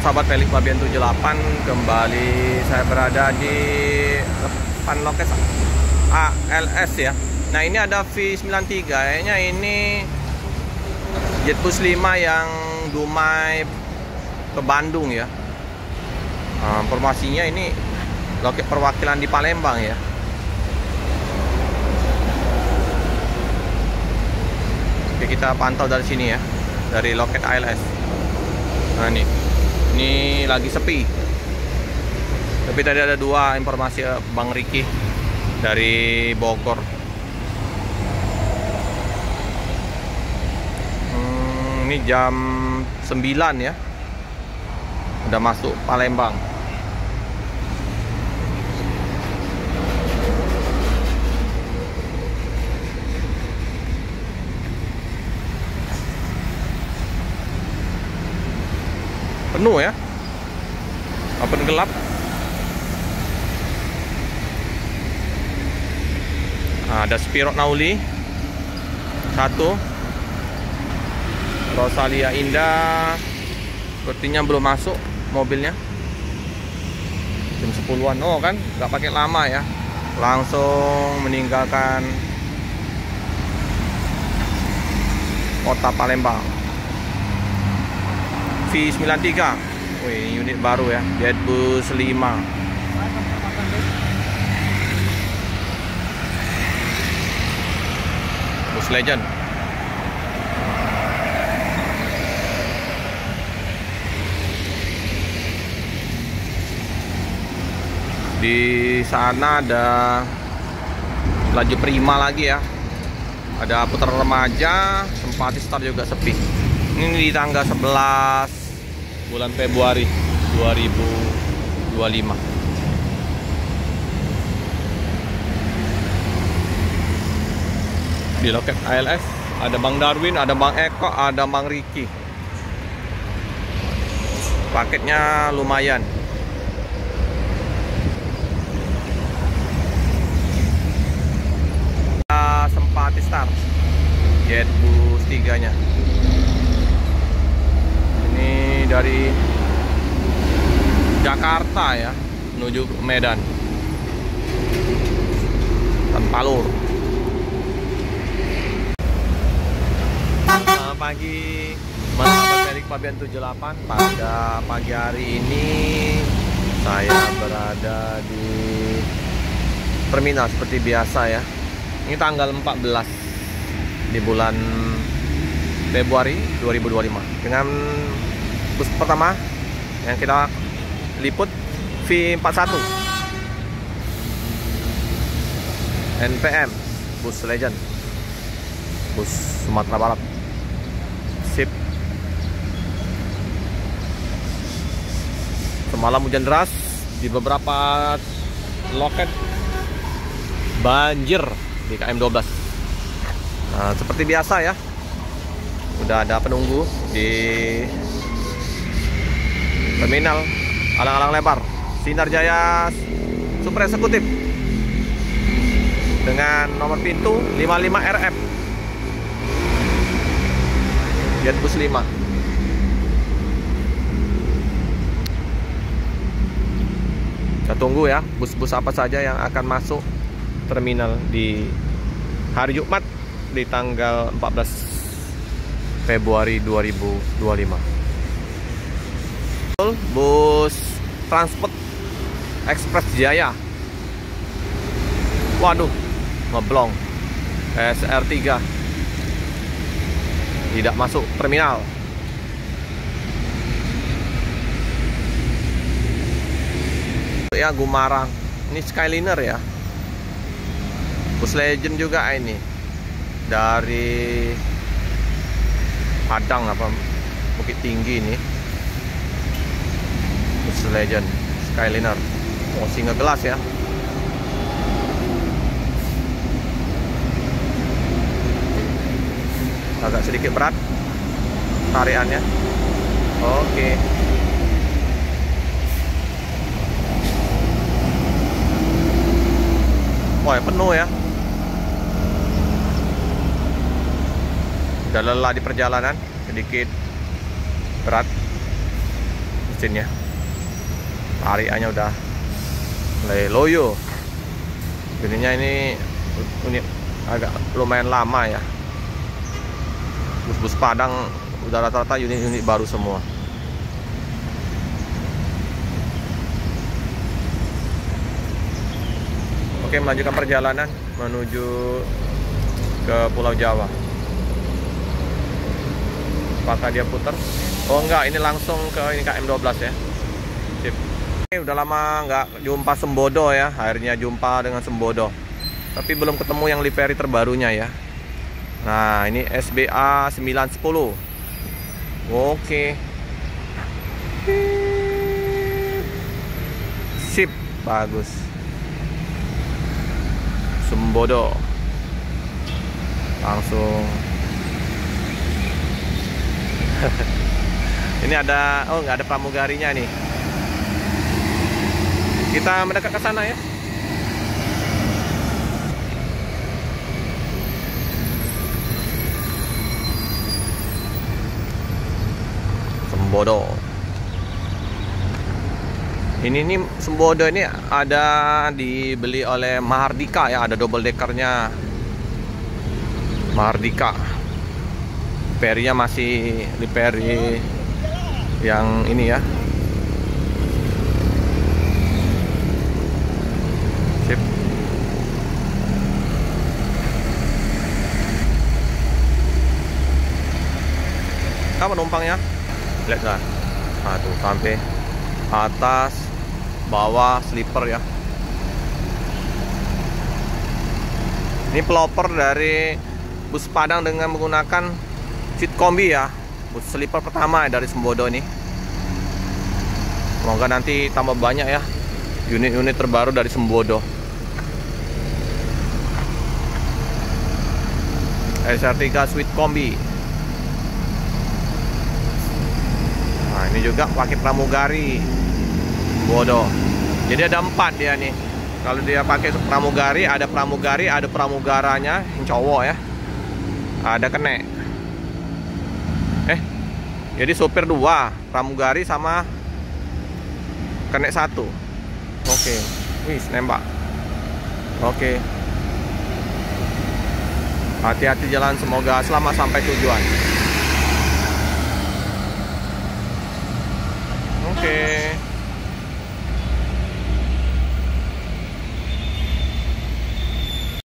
sahabat Felix Fabian 78, kembali saya berada di depan loket ALS ya. Nah ini ada V93, kayaknya ini Jetbus 5 yang Dumai ke Bandung ya. Informasinya ini loket perwakilan di Palembang ya. Oke, kita pantau dari sini ya, dari loket ALS. Nah ini lagi sepi. Tapi tadi ada dua informasi Bang Riki dari Bogor. Ini jam 9 ya, udah masuk Palembang. Penuh ya, open gelap. Ada Spirot Nauli 1, Rosalia Indah sepertinya belum masuk mobilnya. Jam 10-an. Oh kan nggak pakai lama ya, langsung meninggalkan kota Palembang. V93, wih, unit baru ya, Jetbus 5. Bus Legend. Di sana ada laju prima lagi ya, ada putar remaja, Simpati Star juga sepi. Ini di tanggal 11 bulan Februari 2025. Di loket ALS ada Bang Darwin, ada Bang Eko, ada Bang Riki. Paketnya lumayan. Simpati Star Jetbus 3 nya. Ini dari Jakarta ya, menuju Medan tanpa lur. Selamat pagi sahabat Felix Fabian 78. Pada pagi hari ini saya berada di terminal seperti biasa ya. Ini tanggal 14 di bulan Februari 2025 dengan bus pertama yang kita liput, V41 NPM Bus Legend, bus Sumatera Barat. Sip. Semalam hujan deras di beberapa loket, banjir di KM 12. Nah, seperti biasa ya, udah ada penunggu di terminal alang-alang lebar Sinar Jaya Super Eksekutif dengan nomor pintu 55 RF Jetbus 5. Kita tunggu ya, bus-bus apa saja yang akan masuk terminal di hari Jumat di tanggal 14 Februari 2025. Bus Transport Express Jaya. Waduh, ngeblong. SR3 tidak masuk terminal. Ya, Gumarang. Ini Skyliner ya. Bus Legend juga ini. Dari Padang apa Bukit Tinggi ini. Bus Legend Skyliner. Oh, singa gelas ya. Agak sedikit berat tariannya. Oke. Wah, penuh ya. Udah lelah di perjalanan, sedikit berat. mesinnya. Tarikannya udah mulai loyo. Ininya ini agak lumayan lama ya. Bus-bus Padang udah rata-rata unit-unit baru semua. Oke, melanjutkan perjalanan menuju ke Pulau Jawa. Apakah dia putar? Oh enggak, ini langsung ke ini KM12 ya. Sip. Udah lama nggak jumpa Sembodo ya. Akhirnya jumpa dengan Sembodo. Tapi belum ketemu yang livery terbarunya ya. Nah, ini SBA 910. Oke. Sip, bagus. Sembodo. Langsung. Ini ada, oh nggak ada pramugarinya nih. Kita mendekat ke sana ya. Sembodo. Ini Sembodo ini ada dibeli oleh Mahardika ya, ada double deckernya Mahardika. Perinya masih di peri yang ini ya. Sip. Kamu penumpangnya? Lihat lah. Nah, tuh sampai atas, bawah, sleeper ya. Ini pelopor dari bus Padang dengan menggunakan seat kombi ya. Bus sleeper pertama dari Sembodo ini. Semoga nanti tambah banyak ya unit-unit terbaru dari Sembodo. SR3 Suite Kombi. Nah, ini juga pakai pramugari Sembodo. Jadi ada 4 dia nih. Kalau dia pakai pramugari, ada pramugaranya yang cowok ya. Ada kenek. Jadi sopir 2, pramugari sama kenek 1. Oke. Wih, nembak. Oke. Hati-hati jalan, semoga selamat sampai tujuan. Oke.